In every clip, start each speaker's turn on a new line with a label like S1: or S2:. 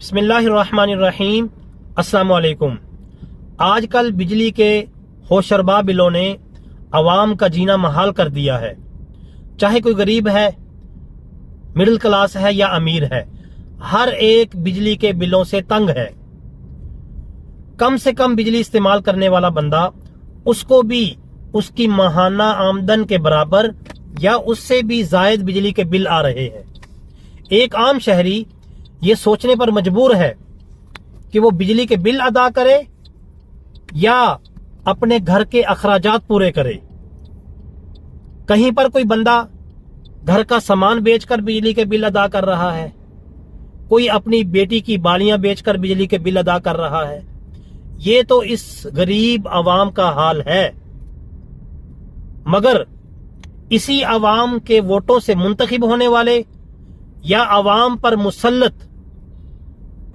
S1: बिस्मिल्लाहिर्रहमानिर्रहीम। अस्सलाम वालेकुम। आज कल बिजली के होशरबा बिलों ने अवाम का जीना महाल कर दिया है। चाहे कोई गरीब है, मिडिल क्लास है या अमीर है, हर एक बिजली के बिलों से तंग है। कम से कम बिजली इस्तेमाल करने वाला बंदा, उसको भी उसकी माहाना आमदन के बराबर या उससे भी जायद बिजली के बिल आ रहे हैं। एक आम शहरी ये सोचने पर मजबूर है कि वो बिजली के बिल अदा करे या अपने घर के अखराजात पूरे करे। कहीं पर कोई बंदा घर का सामान बेचकर बिजली के बिल अदा कर रहा है, कोई अपनी बेटी की बालियां बेचकर बिजली के बिल अदा कर रहा है। ये तो इस गरीब अवाम का हाल है। मगर इसी अवाम के वोटों से मुंतखब होने वाले या अवाम पर मुसल्लत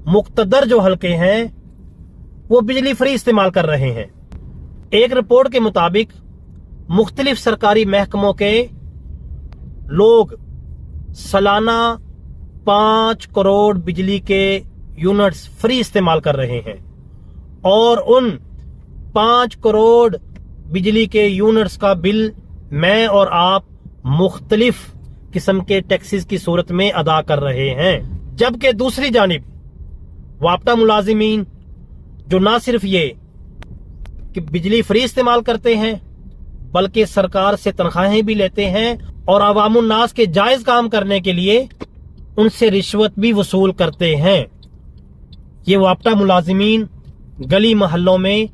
S1: मुक्तदर जो हल्के हैं, वो बिजली फ्री इस्तेमाल कर रहे हैं। एक रिपोर्ट के मुताबिक मुख्तलिफ सरकारी महकमों के लोग सालाना 5 करोड़ बिजली के यूनिट्स फ्री इस्तेमाल कर रहे हैं और उन 5 करोड़ बिजली के यूनिट्स का बिल मैं और आप मुख्तलिफ किस्म के टैक्सेस की सूरत में अदा कर रहे हैं। जबकि दूसरी जानिब वापटा मुलाजिमीन जो ना सिर्फ ये कि बिजली फ्री इस्तेमाल करते हैं, बल्कि सरकार से तनख्वाहें भी लेते हैं और अवामुन नास के जायज काम करने के लिए उनसे रिश्वत भी वसूल करते हैं। ये वापटा मुलाजिमीन गली मोहल्लों में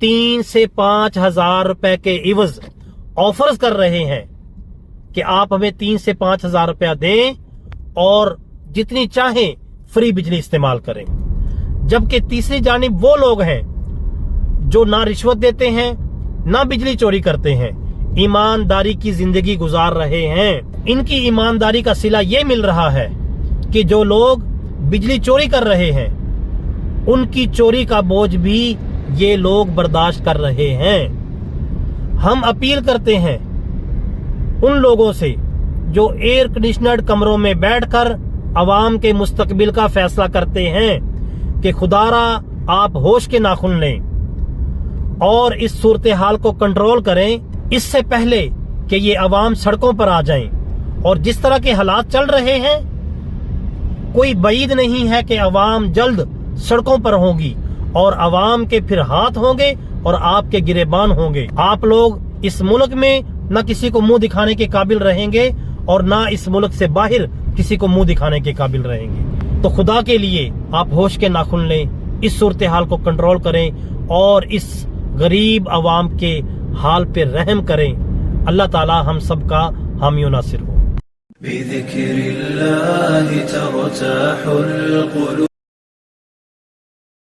S1: 3 से 5 हजार रुपए के इवज ऑफर्स कर रहे हैं कि आप हमें 3 से 5 हजार रुपया दें और जितनी चाहें फ्री बिजली इस्तेमाल करें। जबकि तीसरी जानिब वो लोग हैं जो ना रिश्वत देते हैं, ना बिजली चोरी करते हैं, ईमानदारी की जिंदगी गुजार रहे हैं। इनकी ईमानदारी का सिला ये मिल रहा है कि जो लोग बिजली चोरी कर रहे हैं, उनकी चोरी का बोझ भी ये लोग बर्दाश्त कर रहे हैं। हम अपील करते हैं उन लोगों से जो एयर कंडीशनर्ड कमरों में बैठकर अवाम के मुस्तकबिल का फैसला करते हैं कि खुदारा आप होश के नाखून लें और इस सूरत हाल को कंट्रोल करें, इससे पहले कि ये अवाम सड़कों पर आ जाएं। और जिस तरह के हालात चल रहे हैं, कोई बईद नहीं है कि अवाम जल्द सड़कों पर होगी और अवाम के फिर हाथ होंगे और आपके गिरेबान होंगे। आप लोग इस मुल्क में न किसी को मुंह दिखाने के काबिल रहेंगे और ना इस मुल्क से बाहर किसी को मुंह दिखाने के काबिल रहेंगे। तो खुदा के लिए आप होश के नाखून लें, इस सूरत हाल को कंट्रोल करें और इस गरीब अवाम के हाल पे रहम करें। अल्लाह ताला हम सबका हामी नासिर हो।